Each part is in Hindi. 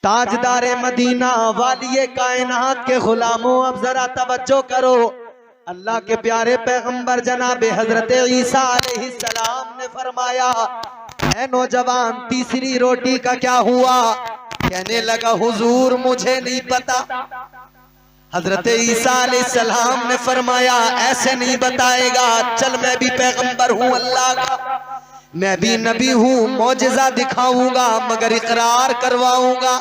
ताजदार मदीना वालिए कायनात के गुलामों, अब जरा तवज्जो करो। अल्लाह के प्यारे पैगंबर जनाबे हजरत ईसा अलैहिस्सलाम ने फरमाया, ऐ नौजवान तीसरी रोटी का क्या हुआ? कहने लगा हुजूर मुझे नहीं पता। हजरत ईसा अलैहिस्सलाम ने फरमाया ऐसे नहीं बताएगा, चल मैं भी पैगंबर हूँ अल्लाह का, मैं भी नबी हूँ, मौजिजा दिखाऊंगा मगर इकरार करवाऊंगा।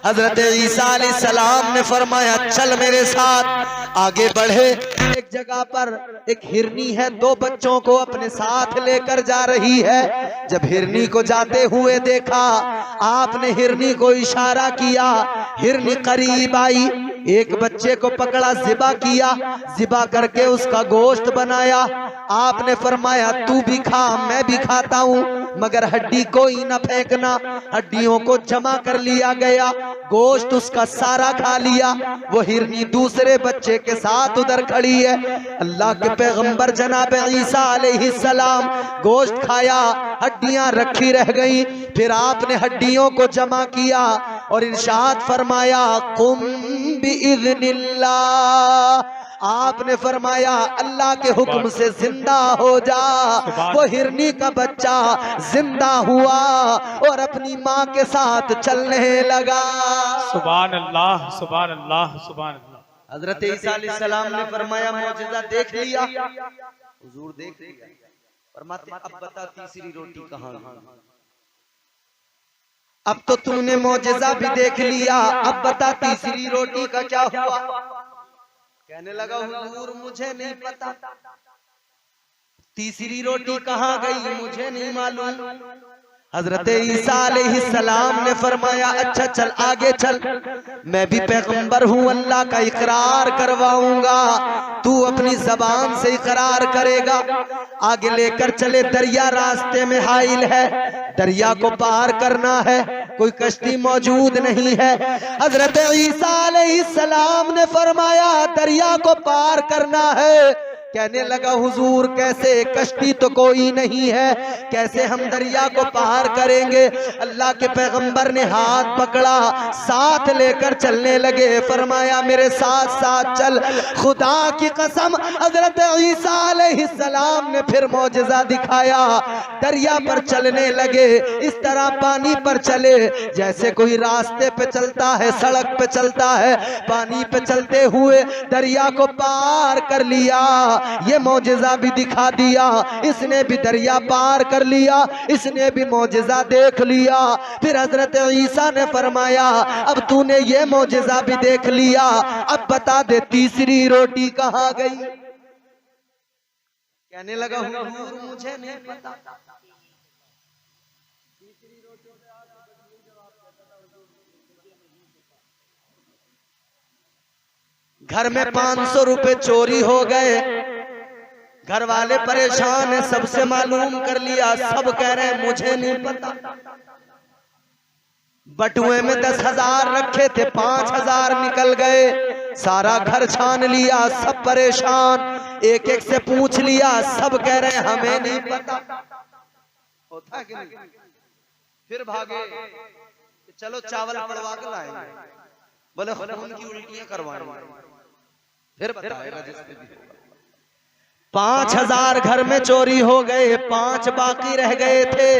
हजरत ईसा अलैहिस्सलाम ने फरमाया चल मेरे साथ। आगे बढ़े, एक जगह पर एक हिरनी है, दो बच्चों को अपने साथ लेकर जा रही है। जब हिरनी को जाते हुए देखा, आपने हिरनी को इशारा किया, हिरनी करीब आई, एक बच्चे को पकड़ा, ज़िबा किया, ज़िबा करके उसका गोश्त बनाया। आपने फरमाया तू भी खा मैं भी खाता हूँ, मगर हड्डी कोई न फेंकना। हड्डियों को जमा कर लिया गया, गोश्त उसका सारा खा लिया। वो हिरनी दूसरे बच्चे के साथ उधर खड़ी है। अल्लाह के पैगंबर जनाब ईसा अलैहिस्सलाम गोश्त खाया, हड्डियां रखी रह गई। फिर आपने हड्डियों को जमा किया और इरशाद फरमाया कुम बिइज़्निल्लाह। आपने फरमाया अल्लाह के हुक्म से जिंदा हो जा। वो हिरनी का बच्चा जिंदा हुआ और अपनी माँ के साथ चलने लगा। सुभान अल्लाह, सुभान अल्लाह, सुभान अल्लाह। हजरत ईसा अलैहिस्सलाम ने फरमाया मौजिज़ा देख लिया, हुजूर देख लिया। फरमाते अब बता तीसरी रोटी कहाँ गई? अब तो तूने मौजिज़ा भी देख लिया, अब बता तीसरी रोटी का क्या हुआ? कहने लगा हुजूर मुझे नहीं पता, तीसरी रोटी कहाँ गई मुझे नहीं मालूम। हजरत ईसा अलैहिस्सलाम ने फरमाया अच्छा चल आगे चल, मैं भी पैगंबर हूँ अल्लाह का, इकरार करवाऊंगा, तू अपनी जबान से इकरार करेगा। आगे लेकर चले, दरिया रास्ते में हाइल है, दरिया को पार करना है, कोई कश्ती मौजूद नहीं है। हजरत ईसा अलैहिस्सलाम ने फरमाया दरिया को पार करना है। कहने लगा हुजूर कैसे, कश्ती तो कोई नहीं है, कैसे हम दरिया को पार करेंगे? अल्लाह के पैगंबर ने हाथ पकड़ा, साथ लेकर चलने लगे। फरमाया मेरे साथ साथ चल। खुदा की कसम हजरत ईसा अलैहिस्सलाम ने फिर मौजिज़ा दिखाया, दरिया पर चलने लगे। इस तरह पानी पर चले जैसे कोई रास्ते पे चलता है, सड़क पे चलता है, पानी पे चलते हुए दरिया को पार कर लिया। ये मौजिज़ा भी दिखा दिया, इसने भी दरिया पार कर लिया, इसने भी मौजिज़ा देख लिया। फिर हजरत ईसा ने फरमाया अब तूने ये मौजिज़ा भी देख लिया, अब बता दे तीसरी रोटी कहाँ गई? कहने लगा हुजूर मुझे नहीं पता। घर में 500 रुपए चोरी हो गए, घर वाले परेशान है, सबसे मालूम कर लिया, सब कह रहे हैं मुझे नहीं पता। बटुए में 10,000 रखे थे, 5,000 निकल गए। सारा घर छान लिया, सब परेशान, एक एक से पूछ लिया, सब कह रहे हैं हमें नहीं पता। होता कि नहीं? फिर भागे, चलो चावल पड़वा के लाएंगे, बोले खून की उल्टियां करवाएंगे, फिर बताएगा जिसके भी। 5,000 घर में चोरी हो गए, 5 बाकी रह गए थे।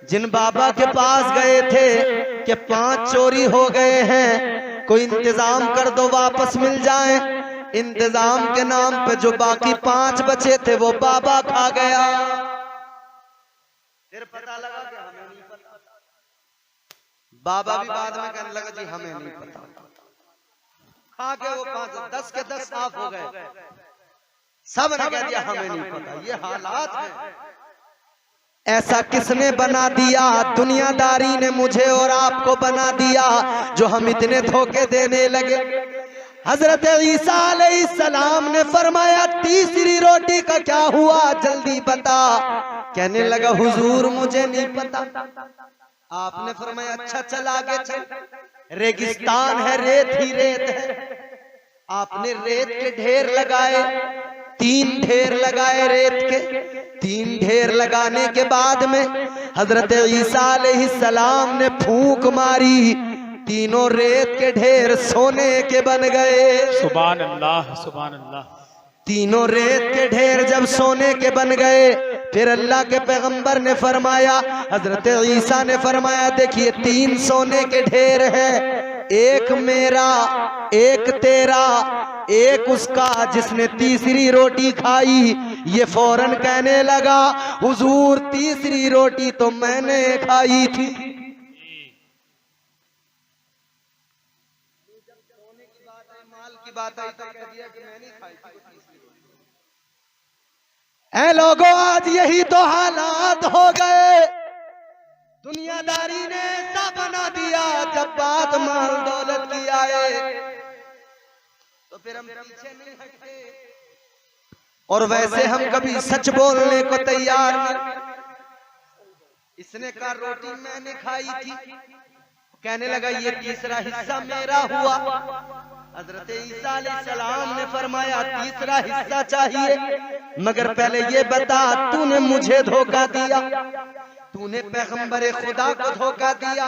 जिन बाबा के पास गए थे कि 5 चोरी हो गए हैं, कोई इंतजाम कर दो वापस मिल जाए। इंतजाम के नाम पे जो बाकी 5 बचे थे वो बाबा खा गया। फिर पता लगा कि हमें नहीं पता। बाबा भी बाद में कहने लगा जी हमें नहीं पता। खा के वो 5 10 के 10 साफ हो गए, सब ने कह दिया हमें नहीं पता। ये हालात है। ऐसा किसने बना दिया? दुनियादारी ने मुझे और आपको बना दिया, जो हम इतने धोखे देने लगे। हजरत ईसा अलैहिस्सलाम ने फरमाया तीसरी रोटी का क्या हुआ, जल्दी बता। कहने लगा हुजूर मुझे नहीं पता। आपने फरमाया अच्छा चल आगे चल, रेगिस्तान है, रेत ही रेत है। आपने रेत के ढेर लगाए, 3 ढेर लगाए रेत के। 3 ढेर लगाने के बाद में हजरत ईसा अलैहिस्सलाम ने फूंक मारी, तीनों रेत के ढेर सोने के बन गए। सुभान अल्लाह सुभान अल्लाह। तीनों रेत के ढेर जब सोने के बन गए, फिर अल्लाह के पैगंबर ने फरमाया, हजरत ईसा ने फरमाया, देखिए 3 सोने के ढेर है, एक मेरा, एक तेरा, एक उसका जिसने तीसरी रोटी खाई। ये फौरन कहने लगा, हुजूर तीसरी रोटी तो मैंने खाई थी। माल की बात आई तो कह दिया कि मैंने खाई थी तीसरी रोटी। ऐ लोगों, आज यही तो हालात हो गए। दुनियादारी ने ऐसा बना दिया, जब बात माल दौलत की आए तो फिर हम पीछे नहीं हटते, और वैसे हम कभी सच बोलने को तैयार नहीं। इसने कहा रोटी मैंने खाई थी, कहने लगा ये तीसरा हिस्सा मेरा हुआ। हजरत ईसा अलैहिस्सलाम ने फरमाया तीसरा हिस्सा चाहिए, मगर पहले ये बता तूने मुझे धोखा दिया, तूने पैगंबर खुदा को धोखा दिया,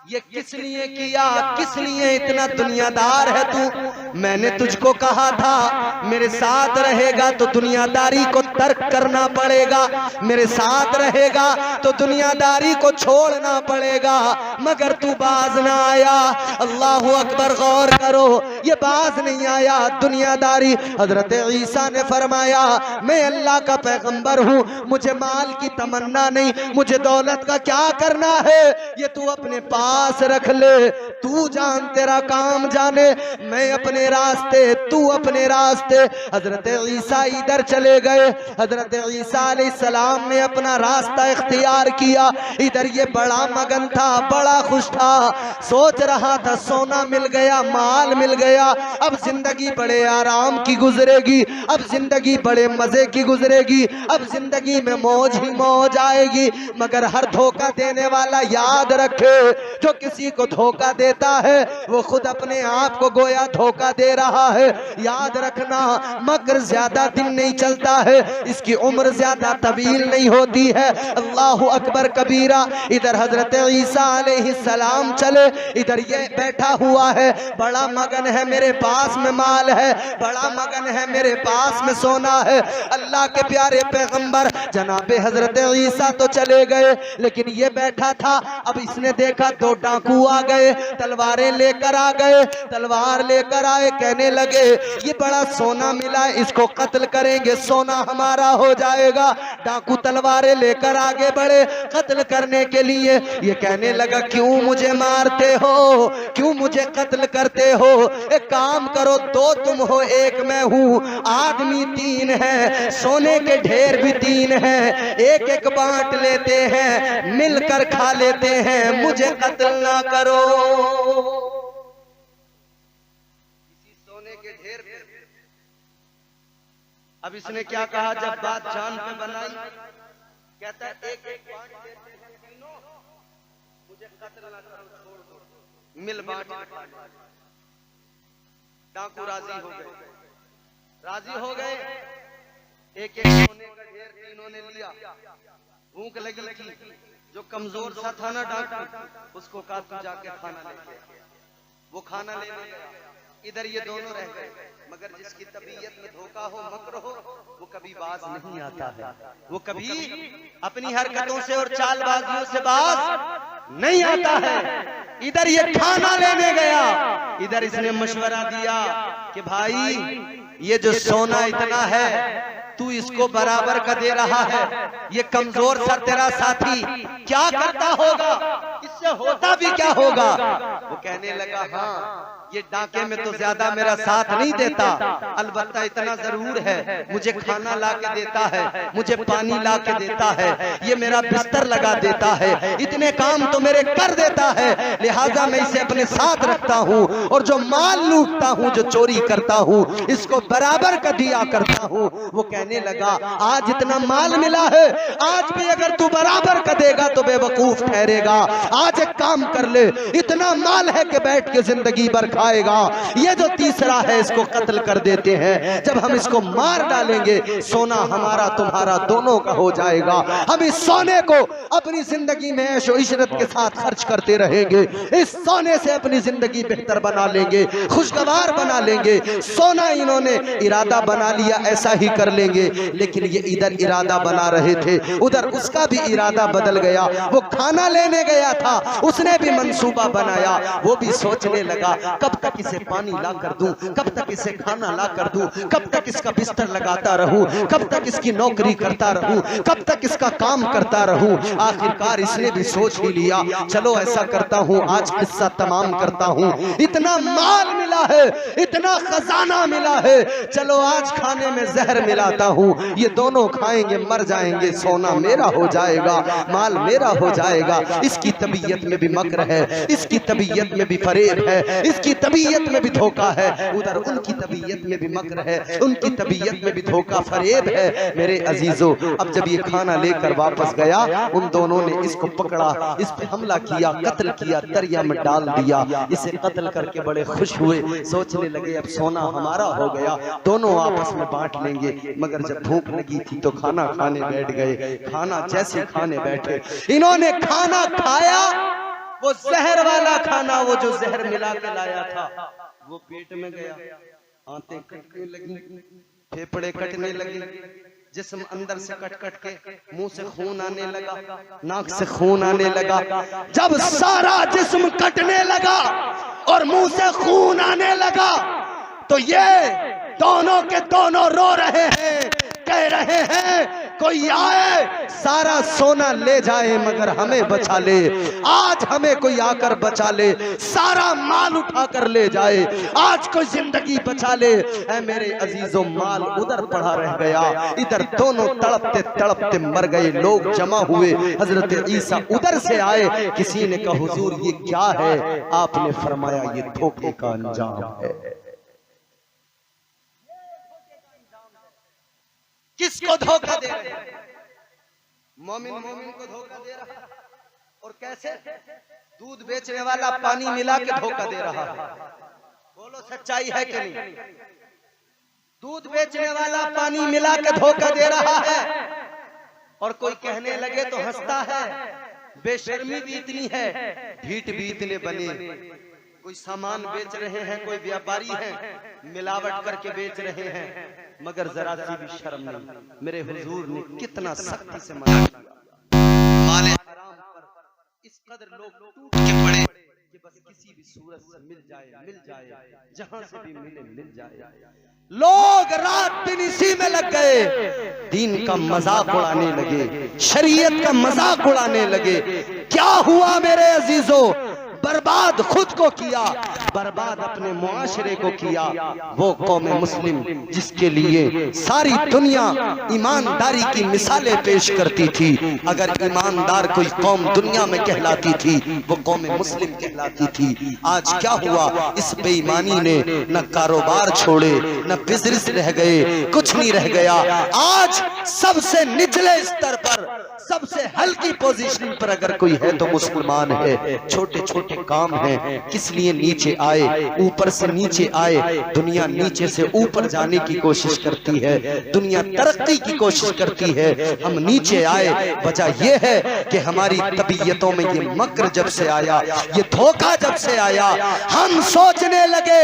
ये किस लिए किया, किस लिए इतना दुनियादार है तू। मैंने तुझको कहा था मेरे साथ रहेगा तो दुनियादारी को तर्क करना पड़ेगा, मेरे साथ रहेगा तो दुनियादारी को छोड़ना पड़ेगा, मगर तू बाज ना आया। अल्लाहु अकबर, गौर करो, ये बाज नहीं आया दुनियादारी। हजरत ईसा ने फरमाया मैं अल्लाह का पैगंबर हूँ, मुझे माल की तमन्ना नहीं, मुझे दौलत का क्या करना है, ये तू अपने पास रख ले, तू जान तेरा काम जाने, मैं अपने रास्ते तू अपने रास्ते। हजरत ईसा इधर चले गए, हजरत ईसा अलैहिस्सलाम ने अपना रास्ता इख्तियार किया। इधर ये बड़ा मगन था, बड़ा खुश था, सोच रहा था सोना मिल गया, माल मिल गया, अब जिंदगी बड़े आराम की गुजरेगी, अब जिंदगी बड़े मजे की गुजरेगी, अब जिंदगी में मौज ही मौज आएगी। मगर हर धोखा देने वाला याद रखे, जो किसी को धोखा देता है वो खुद अपने आप को गोया धोखा दे रहा है। याद रखना, मगर ज्यादा दिन नहीं चलता है, इसकी उम्र ज्यादा तवील नहीं होती है। अल्लाहु अकबर कबीरा। इधर हजरत ईसा अलैहिस्सलाम चले, इधर ये बैठा हुआ है, बड़ा मगन है, मेरे पास में माल है, बड़ा मगन है, मेरे पास में सोना है। अल्लाह के प्यारे पैगंबर जनाबे हजरत ईसा तो चले गए, लेकिन ये बैठा था। अब इसने देखा 2 डाकू आ गए, तलवारें लेकर आ गए, तलवार लेकर आए, कहने लगे ये बड़ा सोना मिला, इसको कत्ल करेंगे, सोना हमारा हो जाएगा। डाकू तलवारें लेकर आगे बढ़े कत्ल करने के लिए। ये कहने लगा क्यों मुझे मारते हो, क्यों मुझे कत्ल करते हो, एक काम करो, 2 तुम हो, 1 मैं हूँ, आदमी 3 हैं, सोने के ढेर भी 3 हैं, 1-1 बांट लेते हैं, मिलकर खा लेते हैं, मुझे कत्ल ना करो। इसी सोने के ढेर पे अब इसने क्या कहा, जब बात जान पे बनाई, कहता है 1-1 बांट देते हैं तीनों, मुझे कत्ल ना करो, छोड़ दो, मिल बांट। डाकू राजी हो गए, राजी हो गए, 1-1 सोने का ढेर तीनों ने लिया। भूख लगी थी, जो कमजोर सा था ना डाकू, उसको कहा तू जाके खाना लेके, वो खाना लेने गया। इधर ये दोनों रह गए, मगर जिसकी तबीयत में धोखा हो, मकर हो, वो कभी बाज नहीं आता है, वो कभी अपनी हरकतों से और चालबाजियों से बाज नहीं आता है। इधर ये खाना लेने गया, इधर इसने मशवरा दिया कि भाई ये जो सोना इतना है तू इसको बराबर का दे रहा है, ये कमजोर सा तेरा साथी क्या करता होगा, इससे होता भी क्या होगा। वो कहने लगा हाँ ये डाके में तो ज्यादा मेरा साथ नहीं देता, अलबत्ता इतना जरूर है मुझे खाना ला के देता है, मुझे पानी ला के देता है, ये मेरा बिस्तर लगा देता है, इतने काम तो मेरे कर देता है, लिहाजा मैं इसे अपने साथ रखता हूँ, और जो माल लूटता हूँ, जो चोरी करता हूँ, इसको बराबर का दिया करता हूँ। वो कहने लगा आज इतना माल मिला है, आज भी अगर तू बराबर का देगा तो बेवकूफ ठहरेगा। आज एक काम कर ले, इतना माल है कि बैठ के जिंदगी भर खाएगा। ये जो तीसरा है इसको कत्ल कर देते हैं। जब हम इसको मार डालेंगे सोना हमारा तुम्हारा दोनों का हो जाएगा। हम इस सोने को अपनी जिंदगी में ऐशो इशरत के साथ खर्च करते रहेंगे। इस सोने से अपनी जिंदगी बेहतर बना लेंगे, खुशगवार बना लेंगे। सोना इन्होंने इरादा बना लिया ऐसा ही कर लेंगे, लेकिन ये इधर इरादा बना रहे थे, उधर उसका भी इरादा बदल गया। वो खाना लेने गया था, उसने भी मंसूबा बनाया। वो भी सोचने लगा कब तक इसे पानी ला कर दूं, कब तक इसे खाना ला कर दूं, कब तक इसका बिस्तर लगाता रहूं, कब तक इसकी नौकरी करता रहूं, कब तक इसका काम करता रहूं। आखिरकार इसने भी सोच ही लिया, चलो ऐसा करता हूं, आज किस्सा तमाम करता हूं। इतना माल मिला है, इतना खजाना मिला है, चलो आज खाने में जहर मिलाता हूं। ये दोनों खाएंगे मर जाएंगे, सोना मेरा हो जाएगा, माल मेरा हो जाएगा। इसकी तबीयत में भी मकर है, इसकी तबीयत में भी फरेब है, इसकी तबीयत में भी धोखा है, उधर उनकी तबीयत में भी मकर है, उनकी तबीयत में भी धोखा फरेब है। मेरे अजीजों, अब जब ये खाना लेकर वापस गया, उन दोनों ने इसको पकड़ा, इस पे हमला किया, कत्ल किया, दरिया में डाल दिया। इसे कत्ल करके बड़े खुश हुए, सोचने लगे अब सोना हमारा हो गया, दोनों आपस में बांट लेंगे। मगर जब भूख लगी थी तो खाना खाने बैठ गए। खाना जैसे खाने बैठे, इन्होंने खाना खाया, वो जहर वाला खाना, वो जो जहर मिला के लाया था वो पेट में गया। आंतें कटने लगी, फेफड़े कटने लगे, जिस्म अंदर से कट कट के मुंह से खून आने लगा, नाक से खून आने लगा। जब सारा जिस्म कटने लगा और मुंह से खून आने लगा तो ये दोनों के दोनों रो रहे हैं, कह रहे हैं कोई आए सारा सोना ले जाए मगर हमें बचा ले। आज हमें कोई आकर बचा ले, सारा माल उठा कर ले जाए, आज कोई जिंदगी बचा ले। ऐ मेरे अजीजों, माल उधर पड़ा रह गया, इधर दोनों तड़पते तड़पते मर गए। लोग जमा हुए, हजरत ईसा उधर से आए। किसी ने कहा हुजूर ये क्या है? आपने फरमाया ये धोखे का अंजाम है। किसको धोखा दे रहे हैं? मोमिन मोमिन को धोखा दे रहा है। और कैसे? दूध बेचने वाला पानी मिला के धोखा दे रहा है। बोलो सच्चाई है कि नहीं? दूध बेचने वाला पानी मिला के धोखा दे रहा है। और कोई कहने लगे तो हंसता है। बेशर्मी भी इतनी है, ढीठ भी इतने बने। कोई सामान बेच रहे हैं, कोई व्यापारी है, मिलावट करके बेच रहे हैं, मगर जरा सी भी शर्म नहीं। मेरे हुजूर ने कितना सख्ती से मना किया। माले हराम पर इस कदर लोग टूट के पड़े कि बस किसी भी सूरत से मिल जाए, जहां से भी मिले मिल जाए। लोग रात दिन इसी में लग गए, दीन का मजाक उड़ाने लगे, शरीयत का मजाक उड़ाने लगे। क्या हुआ मेरे अजीजों? बर्बाद खुद को किया, बर्बाद अपने मुआशरे को किया। वो कौम मुस्लिम जिसके लिए सारी दुनिया ईमानदारी की मिसालें पेश करती थी, अगर ईमानदार कोई कौम दुनिया में कहलाती थी वो कौम मुस्लिम कहलाती थी। आज क्या हुआ? इस बेईमानी ने न कारोबार छोड़े, न बिजनेस रह गए, कुछ नहीं रह गया। आज सबसे निचले स्तर पर, सबसे हल्की पोजीशन पर अगर कोई है तो मुसलमान है। छोटे छोटे काम हैं, किस लिए नीचे आए, ऊपर से नीचे आए। दुनिया नीचे से ऊपर जाने की कोशिश करती है, दुनिया तरक्की की कोशिश करती है, हम नीचे आए। वजह यह है कि हमारी तबीयतों में ये मकर जब से आया, ये धोखा जब से आया, हम सोचने लगे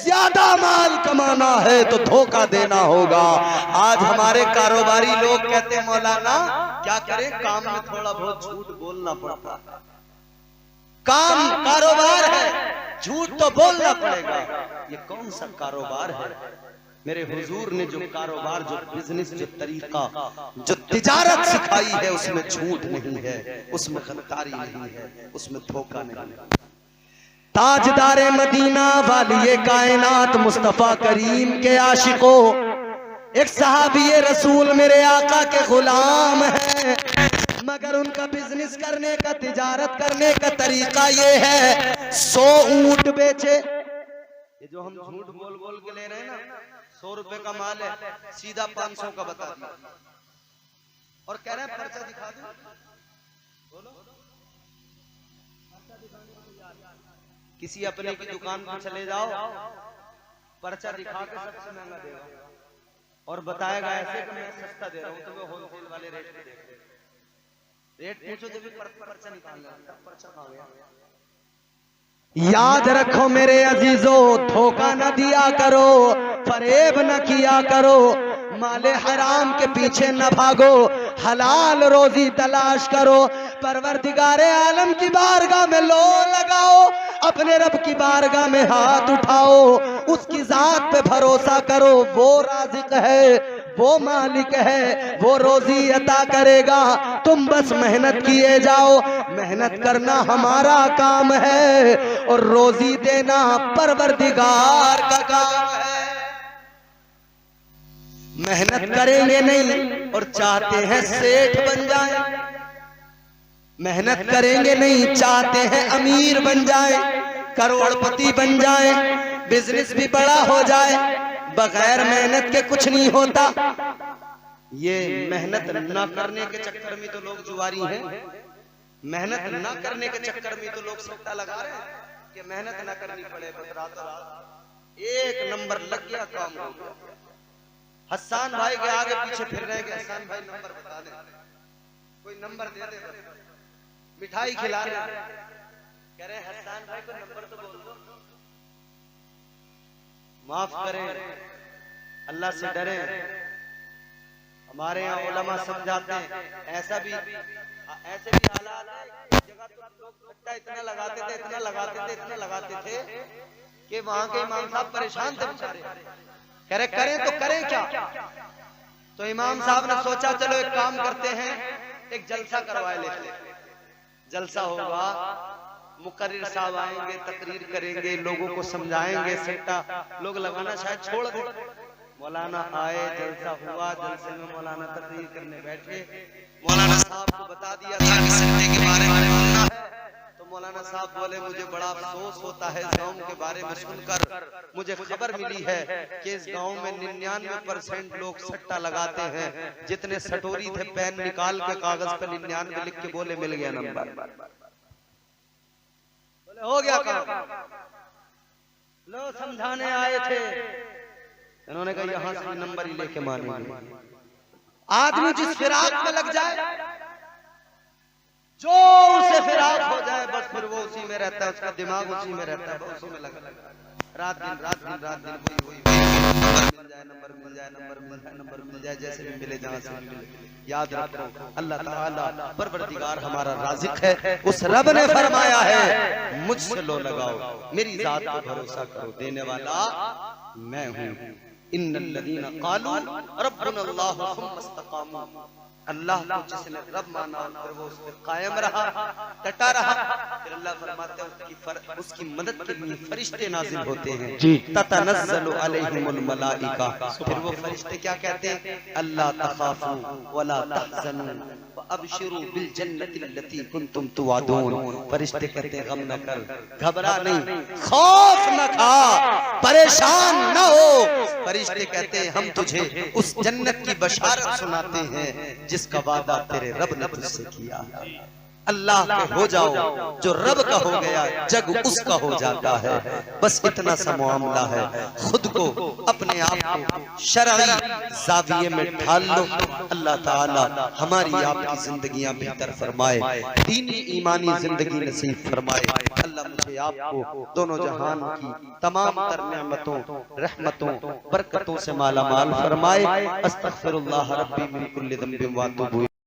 ज्यादा माल कमाना है तो धोखा देना होगा। आज हमारे कारोबारी लोग कहते हैं मौलाना क्या करें, काम में थोड़ा बहुत झूठ बोलना पड़ता है। काम कारोबार है, झूठ तो बोलना पड़ेगा। ये कौन सा कारोबार है? मेरे हुजूर ने जो कारोबार, जो बिजनेस, जो तरीका, जो तिजारत सिखाई है उसमें झूठ नहीं है, उसमें गद्दारी नहीं है, उसमें धोखा नहीं है। ताजदारे मदीना वालिए कायनात मुस्तफा करीम के आशिकों, एक सहाबी रसूल मेरे आका के गुलाम है, मगर उनका बिजनेस करने का, तिजारत करने का तरीका ये है 100 ऊंट बेचे। ये जो हम झूठ बोल बोल के ले रहे हैं ना, 100 रुपए का माल है, सीधा 500 का बता दिया और कह रहे हैं पर्चा दिखा दो। बोलो किसी अपने की दुकान पर चले जाओ, पर्चा दिखा के सबसे महंगा देगा और बताएगा ऐसे कि मैं सस्ता दे रहा हूँ, तुम्हें होलसेल वाले रेट पे दे। रेट पूछो तो भी पर्चा निकाल लेता, पर्चा खा गया। याद रखो मेरे अजीजों, धोखा न दिया करो, फरेब न किया करो, माले हराम के पीछे न भागो, हलाल रोजी तलाश करो, परवरदिगारे आलम की बारगाह में लो लगाओ, अपने रब की बारगाह में हाथ उठाओ, उसकी जात पे भरोसा करो, वो राज़िक है, वो मालिक है, वो रोजी अता करेगा। तुम बस मेहनत किए जाओ, मेहनत करना हमारा काम है और रोजी देना परवरदिगार का काम है। मेहनत करेंगे नहीं और चाहते हैं सेठ बन जाए, मेहनत करेंगे नहीं चाहते हैं अमीर बन जाए, करोड़पति बन जाए, बिजनेस भी बड़ा हो जाए, बगैर मेहनत के कुछ नहीं होता। ये मेहनत ना करने के चक्कर में तो लोग जुआरी हैं, मेहनत ना करने के चक्कर में तो लोग सट्टा लगा रहे हैं कि मेहनत ना करनी पड़े, बस रातों रात एक नंबर लग गया, काम हो गया। हसन भाई के आगे पीछे फिर रहे हैं, हसन भाई नंबर बता दे, कोई नंबर दे दे, मिठाई खिला रहे, कह रहे हसन भाई को नंबर तो बोल दो। माफ करें, अल्लाह से डरें। हमारे यहाँ उलमा समझाते हैं, ऐसे भी हालात है, जगह तो लोग सट्टा इतना लगाते थे, इतना लगाते थे, इतना लगाते थे कि वहां के इमाम साहब परेशान थे बेचारे, कह रहे करें तो करें क्या। तो इमाम साहब ने सोचा चलो एक काम करते हैं, एक जलसा करवाए लेते हैं। जलसा होगा, मुकर्रिर साहब आएंगे, तकरीर करेंगे, लोगों को समझाएंगे, सट्टा लोग लगाना शायद छोड़ दें। मौलाना आए, जलसा हुआ, जलसे में मौलाना तकरीर करने बैठे, मौलाना साहब को बता दिया था कि सट्टे के बारे में बोलना है। तो मौलाना साहब बोले मुझे बड़ा अफसोस होता है, इस गांव के बारे में सुनकर मुझे खबर मिली है कि इस गांव में 99% लोग सट्टा लगाते हैं। जितने सटोरी थे पेन निकाल के कागज पर 99 लिख के बोले मिल गया नंबर, बोले हो गया काम। लोग समझाने आए थे, इन्होंने कहा यहां से भी नंबर ही लेके मानेंगे। आदमी जिस फिराक में लग जाए, जो उसे फिराक हो जाए, बस फिर वो उसी में रहता है, उसका दिमाग उसी में रहता है, उसी में लगा रात दिन वही नंबर मिल जाए, जैसे भी मिले जहां से मिले। याद रखो अल्लाह ताला परवरदिगार हमारा राज़िक है, उस रब ने फरमाया है मुझसे लो लगाओ, मेरी जात पर भरोसा करो, देने वाला मैं हूँ। इन्नल्लज़ीना क़ालू रब्बुनल्लाहु सुम्मा इस्तक़ामू, अल्लाह को जिसने रब माना फिर वो उस पर कायम रहा, डटा रहा, फिर अल्लाह फरमाते हैं उसकी मदद के लिए फरिश्ते नाजिल होते हैं, ततनज़्ज़लु अलैहिमुल मलाइका। फिर वो फरिश्ते क्या कहते हैं, अल्ला तख़ाफू वला तहज़नू वअबशिरू बिल जन्नति लती कुंतुम तुआदून। फरिश्ते कहते हैं गम न कर, घबरा नहीं, खौफ न खा, परेशान न हो। फरिश्ते कहते हैं हम तुझे उस जन्नत की बशारत सुनाते हैं जिसका वादा तेरे रब ने तुझसे किया है। अल्लाह के हो जाओ, जो रब का हो गया जग उसका हो जाता है। बस इतना सा मामला है, खुद को अपने आप को शरई ज़ाविये में ढाल लो। अल्लाह ताला हमारी आपकी जिंदगियां बेहतर फरमाए, दीनी ईमानी जिंदगी नसीब फरमाए। अल्लाह मुझे आपको दोनों जहान की तमाम तर नेमतों, रहमतों, बरकतों से माला माल फरमाए। अस्तगफिरुल्लाह रब्बी मिन कुल्लि ज़ंबिन व अतूबु